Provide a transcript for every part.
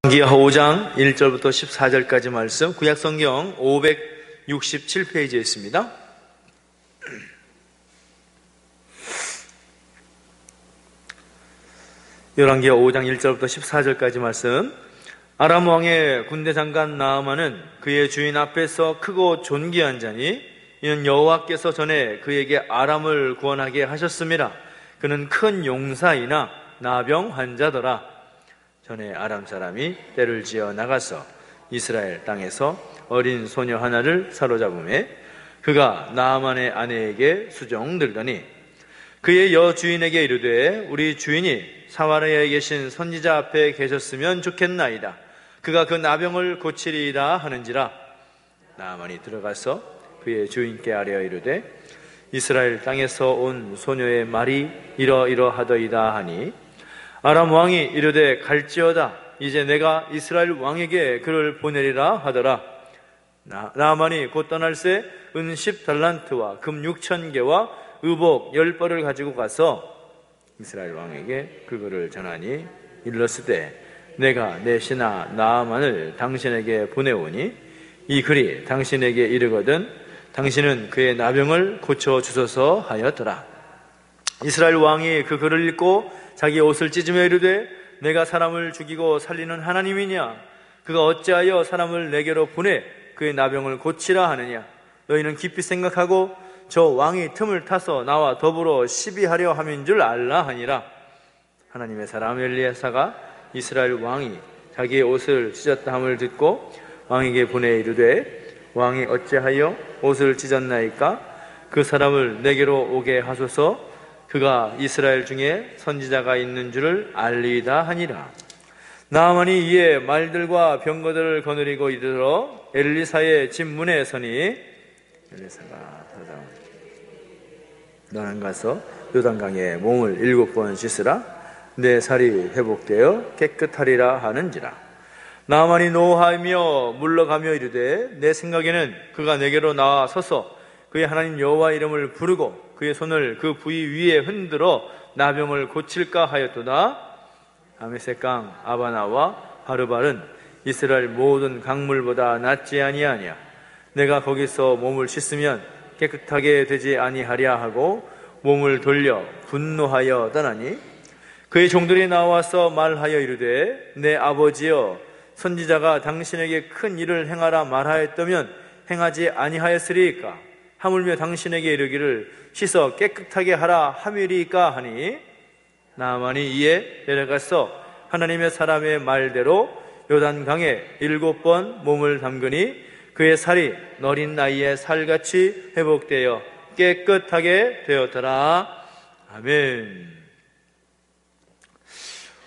열왕기하 5장 1절부터 14절까지 말씀, 구약성경 567페이지에 있습니다. 열왕기하 5장 1절부터 14절까지 말씀. 아람 왕의 군대 장관 나아만은 그의 주인 앞에서 크고 존귀한 자니 이는 여호와께서 전에 그에게 아람을 구원하게 하셨습니다. 그는 큰 용사이나 나병 환자더라. 전에 아람 사람이 떼를 지어 나가서 이스라엘 땅에서 어린 소녀 하나를 사로잡음에 그가 나아만의 아내에게 수종들더니 그의 여주인에게 이르되 우리 주인이 사마리아에 계신 선지자 앞에 계셨으면 좋겠나이다. 그가 그 나병을 고치리이다 하는지라. 나아만이 들어가서 그의 주인께 아뢰어 이르되 이스라엘 땅에서 온 소녀의 말이 이러이러하더이다 하니 아람 왕이 이르되 갈지어다. 이제 내가 이스라엘 왕에게 그를 보내리라 하더라. 나아만이 곧 떠날새 은 10달란트와 금 6,000개와 의복 10벌을 가지고 가서 이스라엘 왕에게 그거를 전하니 일렀으되 내가 내 신하 나아만을 당신에게 보내오니 이 글이 당신에게 이르거든 당신은 그의 나병을 고쳐주소서 하였더라. 이스라엘 왕이 그 글을 읽고 자기 옷을 찢으며 이르되 내가 사람을 죽이고 살리는 하나님이냐? 그가 어찌하여 사람을 내게로 보내 그의 나병을 고치라 하느냐? 너희는 깊이 생각하고 저 왕이 틈을 타서 나와 더불어 시비하려 함인 줄 알라 하니라. 하나님의 사람 엘리야사가 이스라엘 왕이 자기의 옷을 찢었다 함을 듣고 왕에게 보내 이르되 왕이 어찌하여 옷을 찢었나이까? 그 사람을 내게로 오게 하소서. 그가 이스라엘 중에 선지자가 있는 줄을 알리이다 하니라. 나아만이 이에 말들과 병거들을 거느리고 이르러 엘리사의 집 문에 서니 엘리사가 너는 가서 요단강에 몸을 7번 씻으라. 내 살이 회복되어 깨끗하리라 하는지라. 나아만이 노하며 물러가며 이르되 내 생각에는 그가 내게로 나와 서서 그의 하나님 여호와 이름을 부르고 그의 손을 그 부위 위에 흔들어 나병을 고칠까 하였도다. 아메섹강 아바나와 바르발은 이스라엘 모든 강물보다 낫지 아니하냐. 내가 거기서 몸을 씻으면 깨끗하게 되지 아니하랴 하고 몸을 돌려 분노하여 떠나니 그의 종들이 나와서 말하여 이르되 내 아버지여 선지자가 당신에게 큰 일을 행하라 말하였다면 행하지 아니하였으리이까? 하물며 당신에게 이르기를 씻어 깨끗하게 하라 함이리이까 하니 나아만이 이에 내려가서 하나님의 사람의 말대로 요단강에 7번 몸을 담그니 그의 살이 어린 나이에 살같이 회복되어 깨끗하게 되었더라. 아멘.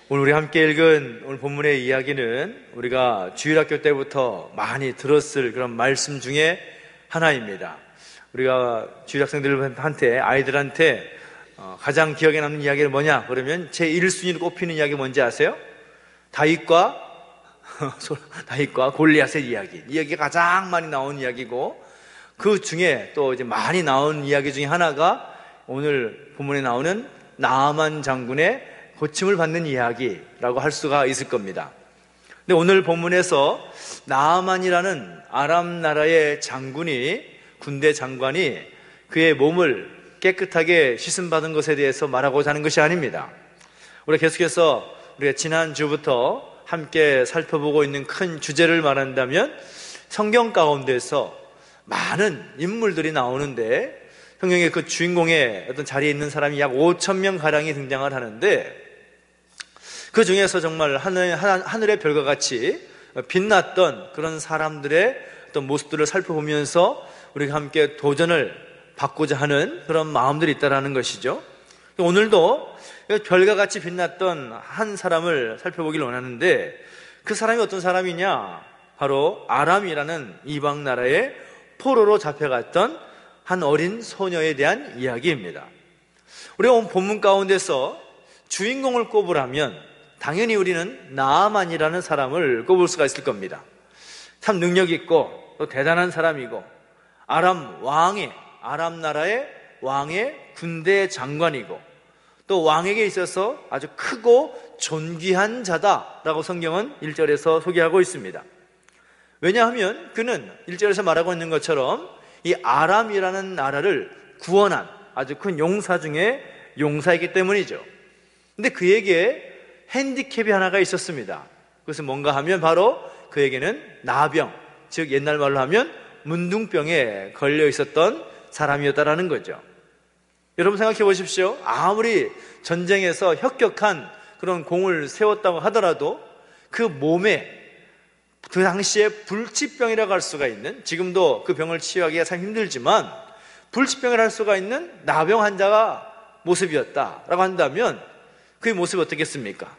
오늘 우리 함께 읽은 오늘 본문의 이야기는 우리가 주일학교 때부터 많이 들었을 그런 말씀 중에 하나입니다. 우리가 주일학생들한테 아이들한테 가장 기억에 남는 이야기는 뭐냐 그러면 제 1순위로 꼽히는 이야기 뭔지 아세요? 다윗과 골리앗의 이야기. 이 이야기가 가장 많이 나온 이야기고 그 중에 또 이제 많이 나온 이야기 중에 하나가 오늘 본문에 나오는 나아만 장군의 고침을 받는 이야기라고 할 수가 있을 겁니다. 근데 오늘 본문에서 나아만이라는 아람 나라의 군대 장관이 그의 몸을 깨끗하게 씻음받은 것에 대해서 말하고자 하는 것이 아닙니다. 우리가 계속해서 우리가 지난주부터 함께 살펴보고 있는 큰 주제를 말한다면 성경 가운데서 많은 인물들이 나오는데 성경의 그 주인공의 어떤 자리에 있는 사람이 약 5,000명 가량이 등장을 하는데 그 중에서 정말 하늘의 별과 같이 빛났던 그런 사람들의 어떤 모습들을 살펴보면서 우리가 함께 도전을 받고자 하는 그런 마음들이 있다는 것이죠. 오늘도 별과 같이 빛났던 한 사람을 살펴보길 원하는데 그 사람이 어떤 사람이냐? 바로 아람이라는 이방 나라의 포로로 잡혀갔던 한 어린 소녀에 대한 이야기입니다. 우리가 오늘 본문 가운데서 주인공을 꼽으라면 당연히 우리는 나아만이라는 사람을 꼽을 수가 있을 겁니다. 참 능력 있고 또 대단한 사람이고 아람 나라의 왕의 군대 장관이고 또 왕에게 있어서 아주 크고 존귀한 자다라고 성경은 1절에서 소개하고 있습니다. 왜냐하면 그는 1절에서 말하고 있는 것처럼 이 아람이라는 나라를 구원한 아주 큰 용사 중에 용사이기 때문이죠. 근데 그에게 핸디캡이 하나가 있었습니다. 그것은 뭔가 하면 바로 그에게는 나병, 즉 옛날 말로 하면 문둥병에 걸려 있었던 사람이었다라는 거죠. 여러분 생각해 보십시오. 아무리 전쟁에서 혁격한 그런 공을 세웠다고 하더라도 그 몸에 그 당시에 불치병이라고 할 수가 있는, 지금도 그 병을 치유하기가 참 힘들지만 불치병이라고 할 수가 있는 나병 환자가 모습이었다라고 한다면 그의 모습이 어떻겠습니까?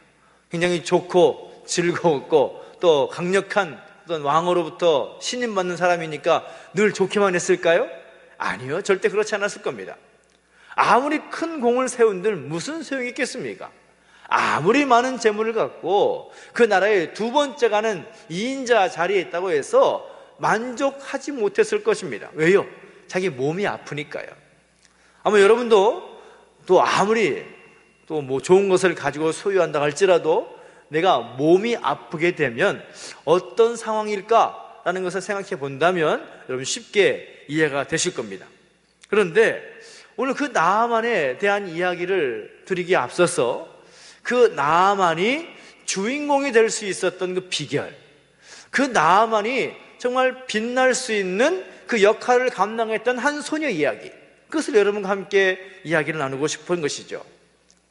굉장히 좋고 즐거웠고 또 강력한 어떤 왕으로부터 신임받는 사람이니까 늘 좋기만 했을까요? 아니요, 절대 그렇지 않았을 겁니다. 아무리 큰 공을 세운들 무슨 소용이 있겠습니까? 아무리 많은 재물을 갖고 그 나라의 두 번째 가는 2인자 자리에 있다고 해서 만족하지 못했을 것입니다. 왜요? 자기 몸이 아프니까요. 아마 여러분도 또 아무리 또 뭐 좋은 것을 가지고 소유한다 할지라도 내가 몸이 아프게 되면 어떤 상황일까라는 것을 생각해 본다면 여러분 쉽게 이해가 되실 겁니다. 그런데 오늘 그 나아만에 대한 이야기를 드리기에 앞서서 그 나아만이 주인공이 될 수 있었던 그 비결, 그 나아만이 정말 빛날 수 있는 그 역할을 감당했던 한 소녀 이야기, 그것을 여러분과 함께 이야기를 나누고 싶은 것이죠.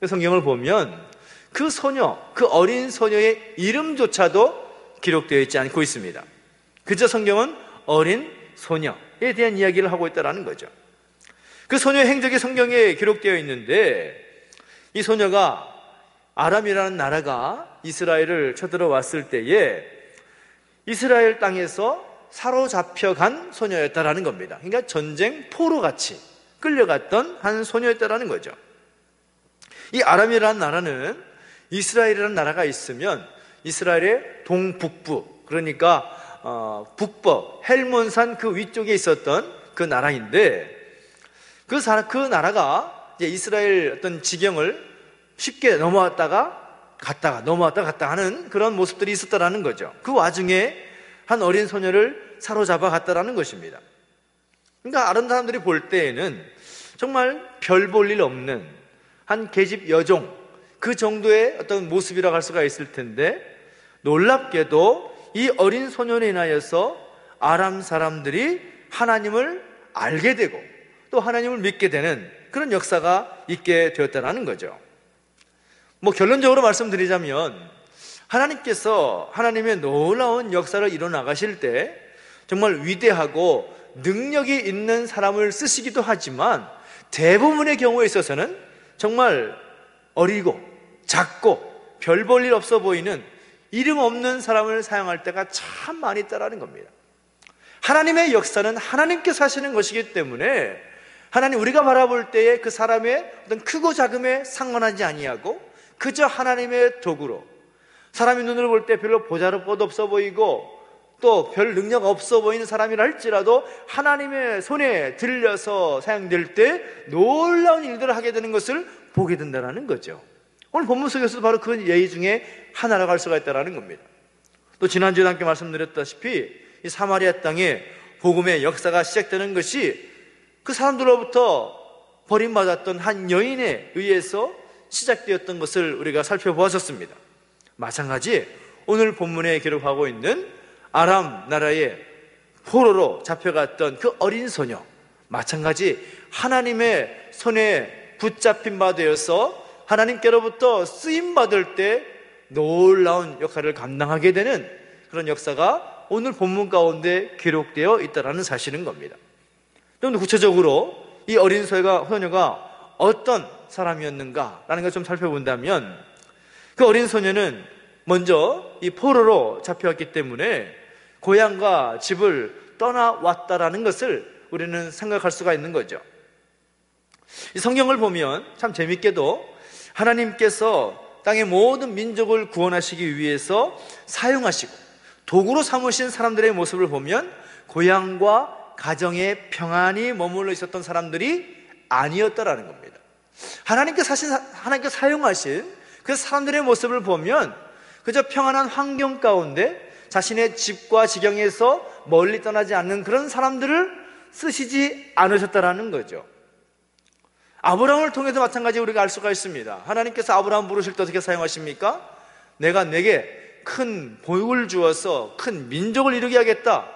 성경을 보면 그 소녀, 그 어린 소녀의 이름조차도 기록되어 있지 않고 있습니다. 그저 성경은 어린 소녀에 대한 이야기를 하고 있다는 거죠. 그 소녀의 행적이 성경에 기록되어 있는데 이 소녀가 아람이라는 나라가 이스라엘을 쳐들어왔을 때에 이스라엘 땅에서 사로잡혀간 소녀였다라는 겁니다. 그러니까 전쟁 포로같이 끌려갔던 한 소녀였다라는 거죠. 이 아람이라는 나라는 이스라엘이라는 나라가 있으면 이스라엘의 동북부, 그러니까 북부 헬몬산 그 위쪽에 있었던 그 나라인데 그 나라가 이제 이스라엘 어떤 지경을 쉽게 넘어왔다가 갔다가 하는 그런 모습들이 있었다라는 거죠. 그 와중에 한 어린 소녀를 사로잡아 갔다라는 것입니다. 그러니까 다른 사람들이 볼 때에는 정말 별 볼 일 없는 한 계집 여종, 그 정도의 어떤 모습이라고 할 수가 있을 텐데 놀랍게도 이 어린 소년에 인하여서 아람 사람들이 하나님을 알게 되고 또 하나님을 믿게 되는 그런 역사가 있게 되었다는 거죠. 뭐 결론적으로 말씀드리자면 하나님께서 하나님의 놀라운 역사를 이뤄나가실 때 정말 위대하고 능력이 있는 사람을 쓰시기도 하지만 대부분의 경우에 있어서는 정말 어리고 작고 별 볼 일 없어 보이는 이름 없는 사람을 사용할 때가 참 많이 있다는 겁니다. 하나님의 역사는 하나님께서 하시는 것이기 때문에 하나님 우리가 바라볼 때에 그 사람의 어떤 크고 작음에 상관하지 아니하고 그저 하나님의 도구로 사람의 눈으로 볼 때 별로 보잘것도 없어 보이고 또 별 능력 없어 보이는 사람이라 할지라도 하나님의 손에 들려서 사용될 때 놀라운 일들을 하게 되는 것을 보게 된다는 거죠. 오늘 본문 속에서도 바로 그 예의 중에 하나라고 할 수가 있다는 겁니다. 또 지난주에 함께 말씀드렸다시피 이 사마리아 땅에 복음의 역사가 시작되는 것이 그 사람들로부터 버림받았던 한 여인에 의해서 시작되었던 것을 우리가 살펴보았었습니다. 마찬가지 오늘 본문에 기록하고 있는 아람 나라의 포로로 잡혀갔던 그 어린 소녀, 마찬가지 하나님의 손에 붙잡힌 바 되어서 하나님께로부터 쓰임받을 때 놀라운 역할을 감당하게 되는 그런 역사가 오늘 본문 가운데 기록되어 있다는 사실인 겁니다. 좀 더 구체적으로 이 어린 소녀가 어떤 사람이었는가라는 것을 좀 살펴본다면 그 어린 소녀는 먼저 이 포로로 잡혀왔기 때문에 고향과 집을 떠나왔다라는 것을 우리는 생각할 수가 있는 거죠. 이 성경을 보면 참 재밌게도 하나님께서 땅의 모든 민족을 구원하시기 위해서 사용하시고 도구로 삼으신 사람들의 모습을 보면 고향과 가정에 평안히 머물러 있었던 사람들이 아니었다라는 겁니다. 하나님께서 사용하신 그 사람들의 모습을 보면 그저 평안한 환경 가운데 자신의 집과 지경에서 멀리 떠나지 않는 그런 사람들을 쓰시지 않으셨다라는 거죠. 아브라함을 통해서 마찬가지 우리가 알 수가 있습니다. 하나님께서 아브라함 부르실 때 어떻게 사용하십니까? 내가 내게 큰 복을 주어서 큰 민족을 이루게 하겠다.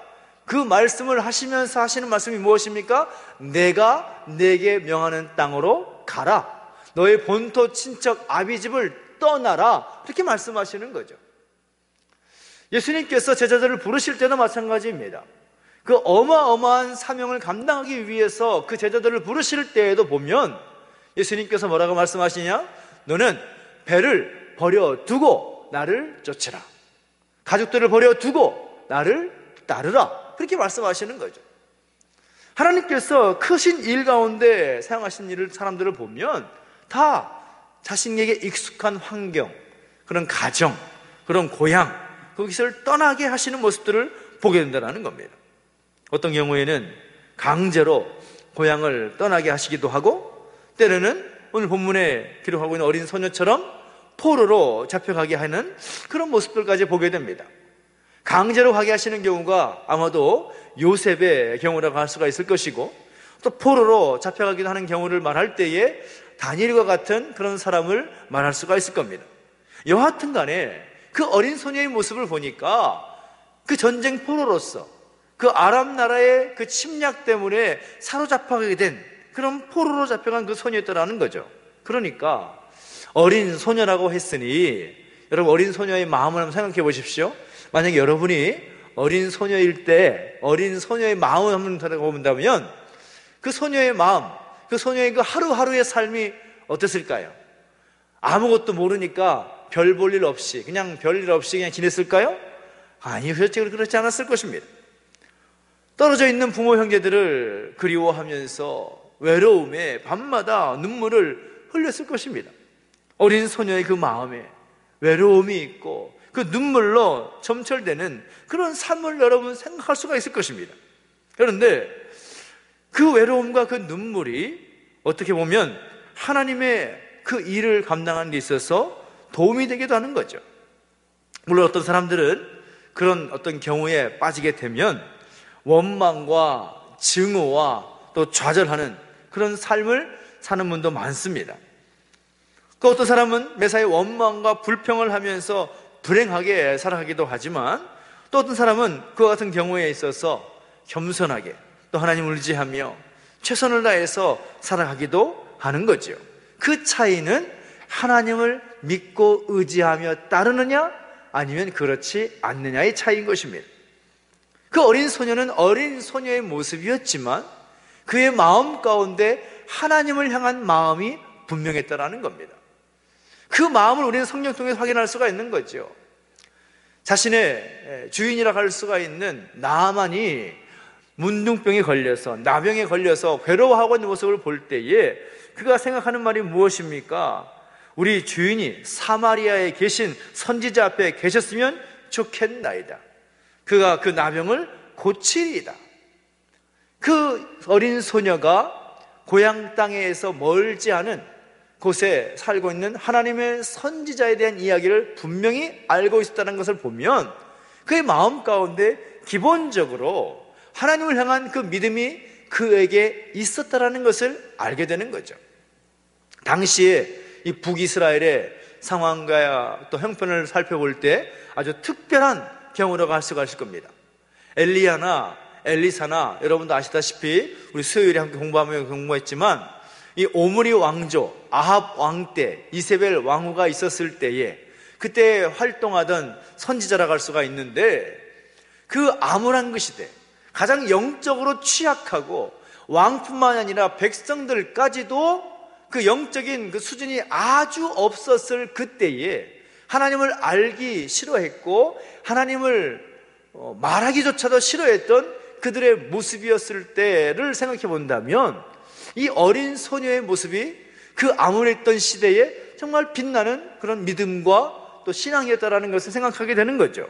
그 말씀을 하시면서 하시는 말씀이 무엇입니까? 내가 내게 명하는 땅으로 가라. 너의 본토 친척 아비집을 떠나라. 이렇게 말씀하시는 거죠. 예수님께서 제자들을 부르실 때도 마찬가지입니다. 그 어마어마한 사명을 감당하기 위해서 그 제자들을 부르실 때에도 보면 예수님께서 뭐라고 말씀하시냐? 너는 배를 버려두고 나를 쫓으라. 가족들을 버려두고 나를 따르라. 그렇게 말씀하시는 거죠. 하나님께서 크신 일 가운데 사용하신 일을 사람들을 보면 다 자신에게 익숙한 환경, 그런 가정, 그런 고향, 거기서를 떠나게 하시는 모습들을 보게 된다는 겁니다. 어떤 경우에는 강제로 고향을 떠나게 하시기도 하고, 때로는 오늘 본문에 기록하고 있는 어린 소녀처럼 포로로 잡혀가게 하는 그런 모습들까지 보게 됩니다. 강제로 가게 하시는 경우가 아마도 요셉의 경우라고 할 수가 있을 것이고, 또 포로로 잡혀가기도 하는 경우를 말할 때에 다니엘과 같은 그런 사람을 말할 수가 있을 겁니다. 여하튼 간에 그 어린 소녀의 모습을 보니까 그 전쟁 포로로서 그 아람 나라의 그 침략 때문에 사로잡혀가게 된 그런 포로로 잡혀간 그 소녀였다라는 거죠. 그러니까 어린 소녀라고 했으니 여러분 어린 소녀의 마음을 한번 생각해 보십시오. 만약에 여러분이 어린 소녀일 때 어린 소녀의 마음을 한번 들어본다면 그 소녀의 마음, 그 소녀의 그 하루하루의 삶이 어땠을까요? 아무것도 모르니까 별 볼 일 없이 그냥 별일 없이 그냥 지냈을까요? 아니요, 실제로 그렇지 않았을 것입니다. 떨어져 있는 부모 형제들을 그리워하면서 외로움에 밤마다 눈물을 흘렸을 것입니다. 어린 소녀의 그 마음에 외로움이 있고 그 눈물로 점철되는 그런 삶을 여러분 생각할 수가 있을 것입니다. 그런데 그 외로움과 그 눈물이 어떻게 보면 하나님의 그 일을 감당하는 데 있어서 도움이 되기도 하는 거죠. 물론 어떤 사람들은 그런 어떤 경우에 빠지게 되면 원망과 증오와 또 좌절하는 그런 삶을 사는 분도 많습니다. 그 어떤 사람은 매사에 원망과 불평을 하면서 불행하게 살아가기도 하지만 또 어떤 사람은 그와 같은 경우에 있어서 겸손하게 또 하나님을 의지하며 최선을 다해서 살아가기도 하는 거죠. 그 차이는 하나님을 믿고 의지하며 따르느냐 아니면 그렇지 않느냐의 차이인 것입니다. 그 어린 소녀는 어린 소녀의 모습이었지만 그의 마음 가운데 하나님을 향한 마음이 분명했다라는 겁니다. 그 마음을 우리는 성경 통해서 확인할 수가 있는 거죠. 자신의 주인이라고 할 수가 있는 나아만이 문둥병에 걸려서 나병에 걸려서 괴로워하고 있는 모습을 볼 때에 그가 생각하는 말이 무엇입니까? 우리 주인이 사마리아에 계신 선지자 앞에 계셨으면 좋겠나이다. 그가 그 나병을 고치리이다. 그 어린 소녀가 고향 땅에서 멀지 않은 곳에 살고 있는 하나님의 선지자에 대한 이야기를 분명히 알고 있었다는 것을 보면 그의 마음 가운데 기본적으로 하나님을 향한 그 믿음이 그에게 있었다는 것을 알게 되는 거죠. 당시에 이 북이스라엘의 상황과 또 형편을 살펴볼 때 아주 특별한 경우라고 할 수가 있을 겁니다. 엘리야나 엘리사나 여러분도 아시다시피 우리 수요일에 함께 공부했지만 이 오므리 왕조 아합 왕 때 이세벨 왕후가 있었을 때에 그때 활동하던 선지자라고 할 수가 있는데 그 아므란 그 시대 가장 영적으로 취약하고 왕뿐만 아니라 백성들까지도 그 영적인 그 수준이 아주 없었을 그때에 하나님을 알기 싫어했고 하나님을 말하기조차도 싫어했던 그들의 모습이었을 때를 생각해 본다면 이 어린 소녀의 모습이 그 암울했던 시대에 정말 빛나는 그런 믿음과 또 신앙이었다라는 것을 생각하게 되는 거죠.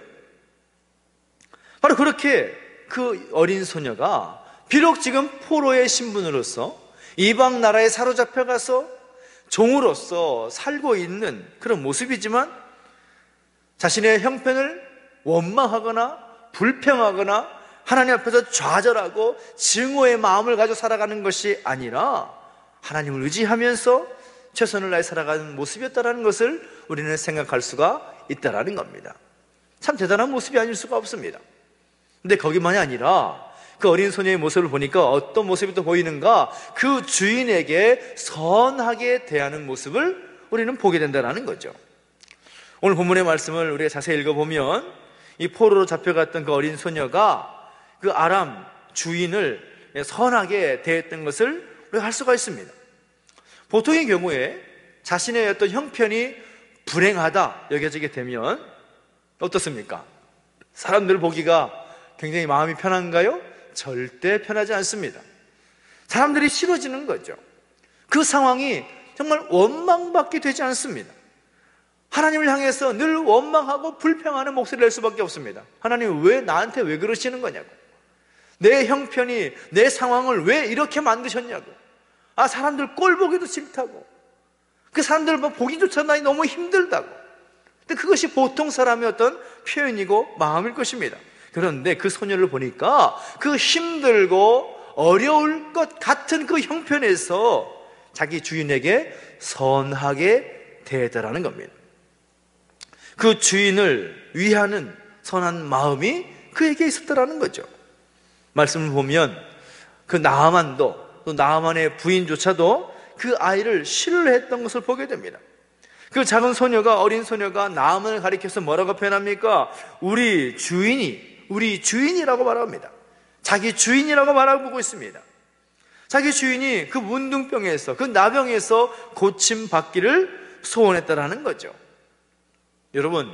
바로 그렇게 그 어린 소녀가 비록 지금 포로의 신분으로서 이방 나라에 사로잡혀가서 종으로서 살고 있는 그런 모습이지만 자신의 형편을 원망하거나 불평하거나 하나님 앞에서 좌절하고 증오의 마음을 가지고 살아가는 것이 아니라 하나님을 의지하면서 최선을 다해 살아가는 모습이었다는 것을 우리는 생각할 수가 있다는 겁니다. 참 대단한 모습이 아닐 수가 없습니다. 근데 거기만이 아니라 그 어린 소녀의 모습을 보니까 어떤 모습이 또 보이는가? 그 주인에게 선하게 대하는 모습을 우리는 보게 된다는 거죠. 오늘 본문의 말씀을 우리가 자세히 읽어보면 이 포로로 잡혀갔던 그 어린 소녀가 그 아람 주인을 선하게 대했던 것을 우리가 할 수가 있습니다. 보통의 경우에 자신의 어떤 형편이 불행하다 여겨지게 되면 어떻습니까? 사람들 보기가 굉장히 마음이 편한가요? 절대 편하지 않습니다. 사람들이 싫어지는 거죠. 그 상황이 정말 원망받게 되지 않습니다. 하나님을 향해서 늘 원망하고 불평하는 목소리를 낼 수밖에 없습니다. 하나님 왜 나한테 왜 그러시는 거냐고, 내 형편이 내 상황을 왜 이렇게 만드셨냐고, 사람들 꼴 보기도 싫다고, 그 사람들 보기조차 나이 너무 힘들다고. 근데 그것이 보통 사람의 어떤 표현이고 마음일 것입니다. 그런데 그 소녀를 보니까 그 힘들고 어려울 것 같은 그 형편에서 자기 주인에게 선하게 대하더라는 겁니다. 그 주인을 위하는 선한 마음이 그에게 있었다라는 거죠. 말씀을 보면 그 나아만도, 또 나아만의 부인조차도 그 아이를 신뢰했던 것을 보게 됩니다. 그 작은 소녀가, 어린 소녀가 나아만을 가리켜서 뭐라고 표현합니까? 우리 주인이라고 말합니다. 자기 주인이라고 말하고 있습니다. 자기 주인이 그 문둥병에서, 그 나병에서 고침받기를 소원했다라는 거죠. 여러분,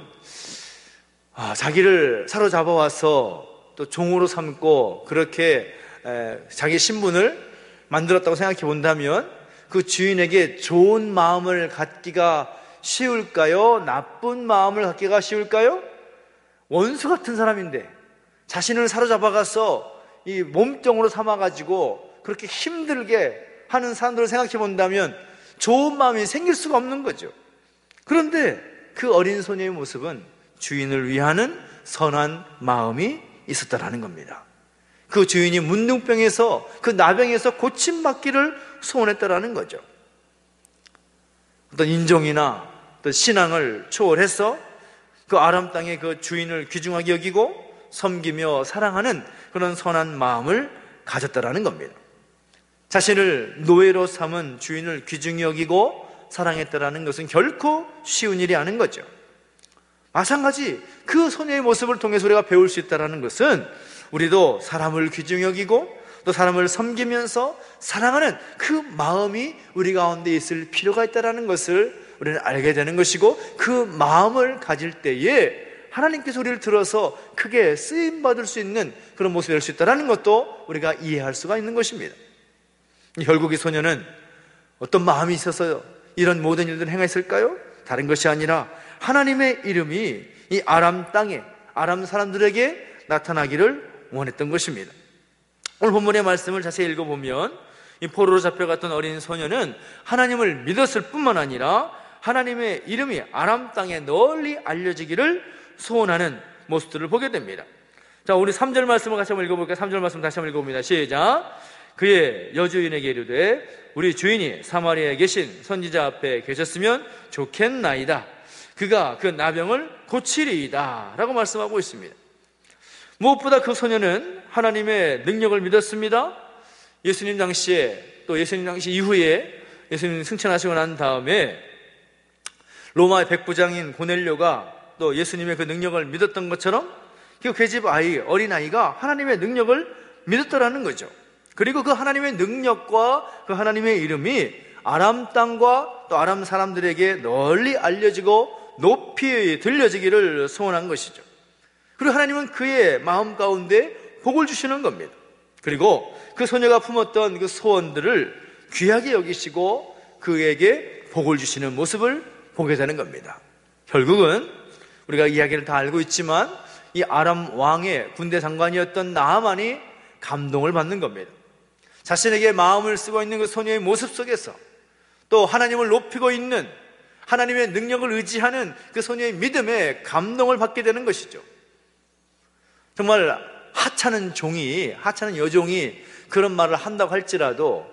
자기를 사로잡아 와서 또 종으로 삼고 그렇게 자기 신분을 만들었다고 생각해 본다면 그 주인에게 좋은 마음을 갖기가 쉬울까요? 나쁜 마음을 갖기가 쉬울까요? 원수 같은 사람인데 자신을 사로잡아가서 이 몸종으로 삼아가지고 그렇게 힘들게 하는 사람들을 생각해 본다면 좋은 마음이 생길 수가 없는 거죠. 그런데 그 어린 소녀의 모습은 주인을 위하는 선한 마음이 있었다라는 겁니다. 그 주인이 문둥병에서, 그 나병에서 고침받기를 소원했다라는 거죠. 어떤 인종이나 어떤 신앙을 초월해서 그 아람 땅의 그 주인을 귀중하게 여기고 섬기며 사랑하는 그런 선한 마음을 가졌다라는 겁니다. 자신을 노예로 삼은 주인을 귀중히 여기고 사랑했다라는 것은 결코 쉬운 일이 아닌 거죠. 마찬가지 그 소녀의 모습을 통해서 우리가 배울 수 있다는 것은 우리도 사람을 귀중히 여기고 또 사람을 섬기면서 사랑하는 그 마음이 우리 가운데 있을 필요가 있다는 것을 우리는 알게 되는 것이고, 그 마음을 가질 때에 하나님께서 우리를 들어서 크게 쓰임받을 수 있는 그런 모습이 될 수 있다는 것도 우리가 이해할 수가 있는 것입니다. 결국 이 소녀는 어떤 마음이 있어서 이런 모든 일들을 행했을까요? 다른 것이 아니라 하나님의 이름이 이 아람 땅에, 아람 사람들에게 나타나기를 원했던 것입니다. 오늘 본문의 말씀을 자세히 읽어보면 이 포로로 잡혀갔던 어린 소녀는 하나님을 믿었을 뿐만 아니라 하나님의 이름이 아람 땅에 널리 알려지기를 소원하는 모습들을 보게 됩니다. 자, 우리 3절 말씀을 같이 한번 읽어볼까요? 3절 말씀 다시 한번 읽어봅니다. 시작. 그의 여주인에게 이르되 우리 주인이 사마리아에 계신 선지자 앞에 계셨으면 좋겠나이다. 그가 그 나병을 고치리이다 라고 말씀하고 있습니다. 무엇보다 그 소녀는 하나님의 능력을 믿었습니다. 예수님 당시에, 또 예수님 당시 이후에 예수님 승천하시고 난 다음에 로마의 백부장인 고넬료가 또 예수님의 그 능력을 믿었던 것처럼 그 집 아이, 어린아이가 하나님의 능력을 믿었다라는 거죠. 그리고 그 하나님의 능력과 그 하나님의 이름이 아람 땅과 또 아람 사람들에게 널리 알려지고 높이 들려지기를 소원한 것이죠. 그리고 하나님은 그의 마음 가운데 복을 주시는 겁니다. 그리고 그 소녀가 품었던 그 소원들을 귀하게 여기시고 그에게 복을 주시는 모습을 보게 되는 겁니다. 결국은 우리가 이야기를 다 알고 있지만 이 아람 왕의 군대 장관이었던 나아만이 감동을 받는 겁니다. 자신에게 마음을 쓰고 있는 그 소녀의 모습 속에서 또 하나님을 높이고 있는 하나님의 능력을 의지하는 그 소녀의 믿음에 감동을 받게 되는 것이죠. 정말 하찮은 여종이 그런 말을 한다고 할지라도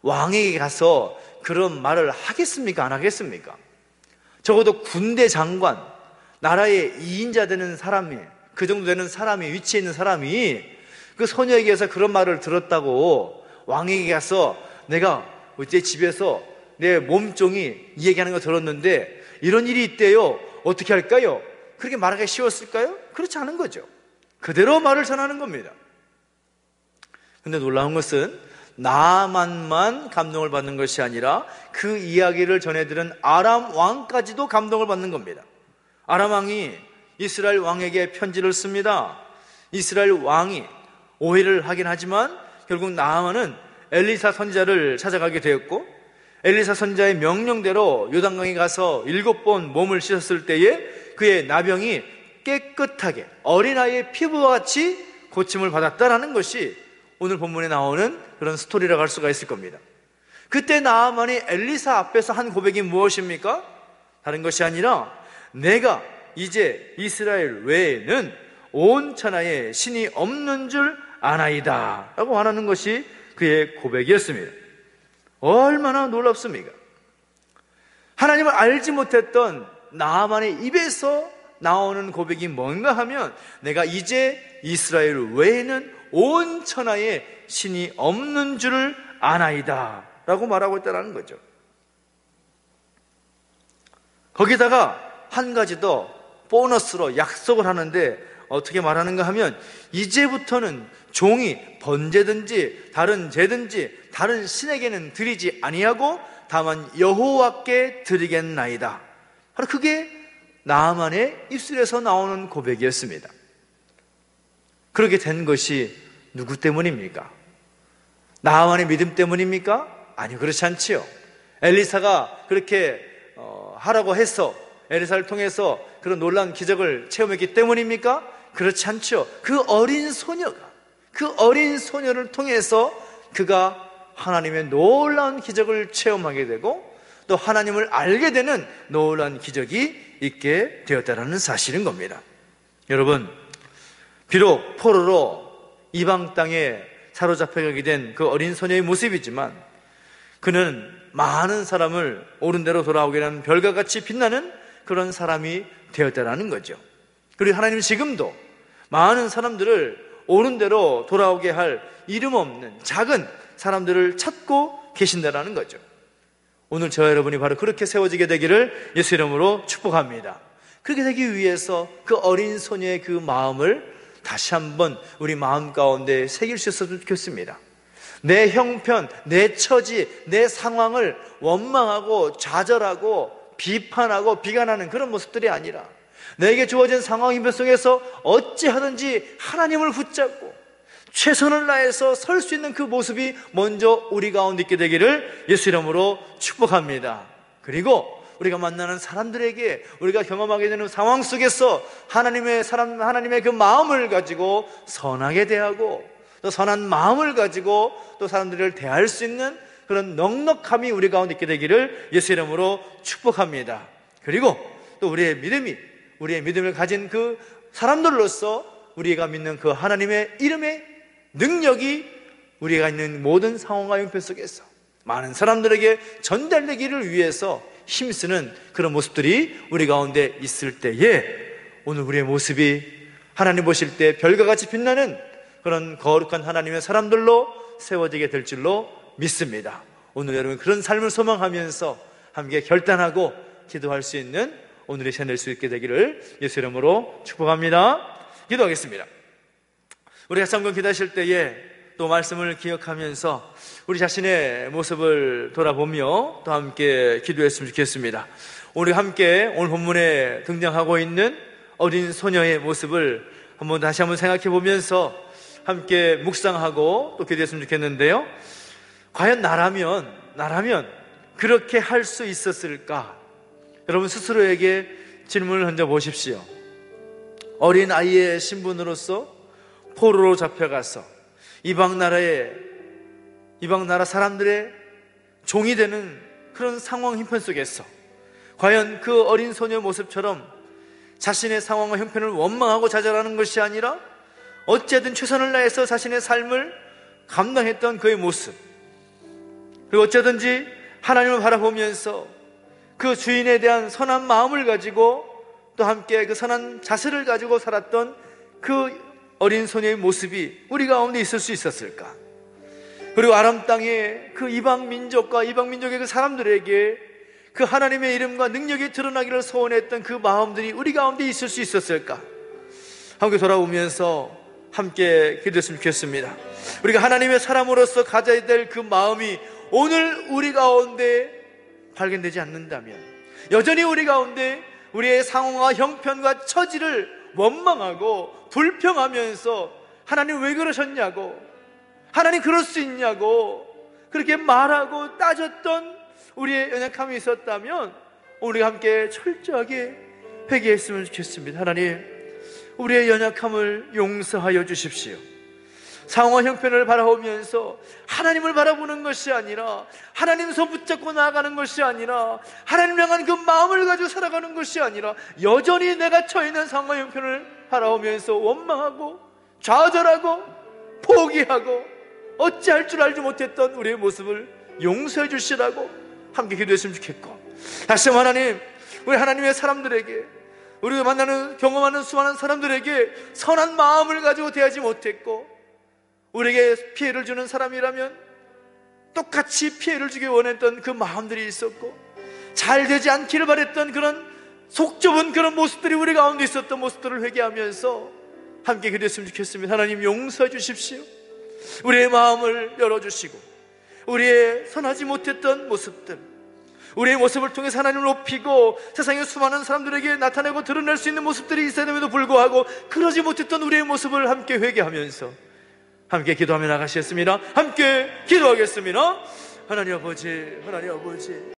왕에게 가서 그런 말을 하겠습니까? 안 하겠습니까? 적어도 군대 장관, 나라의 2인자 되는 사람이, 그 정도 되는 사람이, 위치에 있는 사람이 그 소녀에게서 그런 말을 들었다고 왕에게 가서 내가 내 집에서 내 몸종이 이 얘기하는 거 들었는데 이런 일이 있대요. 어떻게 할까요? 그렇게 말하기 쉬웠을까요? 그렇지 않은 거죠. 그대로 말을 전하는 겁니다. 근데 놀라운 것은 나만만 감동을 받는 것이 아니라 그 이야기를 전해들은 아람 왕까지도 감동을 받는 겁니다. 아람 왕이 이스라엘 왕에게 편지를 씁니다. 이스라엘 왕이 오해를 하긴 하지만 결국 나아만은 엘리사 선지자를 찾아가게 되었고, 엘리사 선지자의 명령대로 요단강에 가서 7번 몸을 씻었을 때에 그의 나병이 깨끗하게 어린아이의 피부와 같이 고침을 받았다라는 것이 오늘 본문에 나오는 그런 스토리라고 할 수가 있을 겁니다. 그때 나아만이 엘리사 앞에서 한 고백이 무엇입니까? 다른 것이 아니라 내가 이제 이스라엘 외에는 온 천하에 신이 없는 줄 아나이다 라고 말하는 것이 그의 고백이었습니다. 얼마나 놀랍습니까? 하나님을 알지 못했던 나아만의 입에서 나오는 고백이 뭔가 하면 내가 이제 이스라엘 외에는 온 천하에 신이 없는 줄을 아나이다 라고 말하고 있다는 거죠. 거기다가 한 가지 더 보너스로 약속을 하는데 어떻게 말하는가 하면 이제부터는 종이 번제든지 다른 제든지 다른 신에게는 드리지 아니하고 다만 여호와께 드리겠나이다. 바로 그게 나아만의 입술에서 나오는 고백이었습니다. 그렇게 된 것이 누구 때문입니까? 나아만의 믿음 때문입니까? 아니요, 그렇지 않지요. 엘리사가 그렇게 하라고 해서 엘리사를 통해서 그런 놀라운 기적을 체험했기 때문입니까? 그렇지 않죠. 그 어린 소녀를 통해서 그가 하나님의 놀라운 기적을 체험하게 되고 또 하나님을 알게 되는 놀라운 기적이 있게 되었다는 사실인 겁니다. 여러분, 비록 포로로 이방 땅에 사로잡혀가게 된 그 어린 소녀의 모습이지만 그는 많은 사람을 옳은 대로 돌아오게 하는 별과 같이 빛나는 그런 사람이 되었다는 거죠. 그리고 하나님은 지금도 많은 사람들을 옳은 대로 돌아오게 할 이름 없는 작은 사람들을 찾고 계신다는 거죠. 오늘 저와 여러분이 바로 그렇게 세워지게 되기를 예수 이름으로 축복합니다. 그렇게 되기 위해서 그 어린 소녀의 그 마음을 다시 한번 우리 마음 가운데 새길 수 있었으면 좋겠습니다. 내 형편, 내 처지, 내 상황을 원망하고 좌절하고 비판하고 비관하는 그런 모습들이 아니라 내게 주어진 상황 인변 속에서 어찌하든지 하나님을 붙잡고 최선을 다해서 설 수 있는 그 모습이 먼저 우리 가운데 있게 되기를 예수 이름으로 축복합니다. 그리고 우리가 만나는 사람들에게 우리가 경험하게 되는 상황 속에서 하나님의 그 마음을 가지고 선하게 대하고 또 선한 마음을 가지고 또 사람들을 대할 수 있는 그런 넉넉함이 우리 가운데 있게 되기를 예수 이름으로 축복합니다. 그리고 또 우리의 믿음을 가진 그 사람들로서 우리가 믿는 그 하나님의 이름의 능력이 우리가 있는 모든 상황과 형편 속에서 많은 사람들에게 전달되기를 위해서 힘쓰는 그런 모습들이 우리 가운데 있을 때에 오늘 우리의 모습이 하나님 보실 때 별과 같이 빛나는 그런 거룩한 하나님의 사람들로 세워지게 될 줄로 믿습니다. 오늘 여러분 그런 삶을 소망하면서 함께 결단하고 기도할 수 있는 오늘의 시간 될 수 있게 되기를 예수 이름으로 축복합니다. 기도하겠습니다. 우리 같이 한번 기도하실 때에 또 말씀을 기억하면서 우리 자신의 모습을 돌아보며 또 함께 기도했으면 좋겠습니다. 우리 함께 오늘 본문에 등장하고 있는 어린 소녀의 모습을 다시 한번 생각해 보면서 함께 묵상하고 또 기도했으면 좋겠는데요. 과연 나라면 그렇게 할 수 있었을까? 여러분 스스로에게 질문을 던져 보십시오. 어린 아이의 신분으로서 포로로 잡혀가서 이방 나라 사람들의 종이 되는 그런 상황 형편 속에서 과연 그 어린 소녀의 모습처럼 자신의 상황과 형편을 원망하고 좌절하는 것이 아니라 어찌하든 최선을 다해서 자신의 삶을 감당했던 그의 모습, 그리고 어쩌든지 하나님을 바라보면서 그 주인에 대한 선한 마음을 가지고 또 함께 그 선한 자세를 가지고 살았던 그 어린 소녀의 모습이 우리 가운데 있을 수 있었을까? 그리고 아람 땅의 그 이방 민족과 이방 민족의 그 사람들에게 그 하나님의 이름과 능력이 드러나기를 소원했던 그 마음들이 우리 가운데 있을 수 있었을까? 함께 돌아오면서 함께 기도했으면 좋겠습니다. 우리가 하나님의 사람으로서 가져야 될 그 마음이 오늘 우리 가운데 발견되지 않는다면, 여전히 우리 가운데 우리의 상황과 형편과 처지를 원망하고 불평하면서 하나님 왜 그러셨냐고, 하나님 그럴 수 있냐고 그렇게 말하고 따졌던 우리의 연약함이 있었다면 우리가 함께 철저하게 회개했으면 좋겠습니다. 하나님, 우리의 연약함을 용서하여 주십시오. 상황 형편을 바라보면서 하나님을 바라보는 것이 아니라, 하나님 손 붙잡고 나아가는 것이 아니라, 하나님 향한 그 마음을 가지고 살아가는 것이 아니라, 여전히 내가 처해 있는 상황 형편을 바라보면서 원망하고 좌절하고 포기하고 어찌할 줄 알지 못했던 우리의 모습을 용서해 주시라고 함께 기도했으면 좋겠고, 다시 한번 하나님, 우리 하나님의 사람들에게, 우리가 만나는 경험하는 수많은 사람들에게 선한 마음을 가지고 대하지 못했고, 우리에게 피해를 주는 사람이라면 똑같이 피해를 주기 원했던 그 마음들이 있었고, 잘 되지 않기를 바랬던 그런 속 좁은 그런 모습들이 우리 가운데 있었던 모습들을 회개하면서 함께 기도했으면 좋겠습니다. 하나님, 용서해 주십시오. 우리의 마음을 열어주시고 우리의 선하지 못했던 모습들, 우리의 모습을 통해 하나님을 높이고 세상의 수많은 사람들에게 나타내고 드러낼 수 있는 모습들이 있어야됨에도 불구하고 그러지 못했던 우리의 모습을 함께 회개하면서 함께 기도하며 나가시겠습니다. 함께 기도하겠습니다. 하나님 아버지, 하나님 아버지,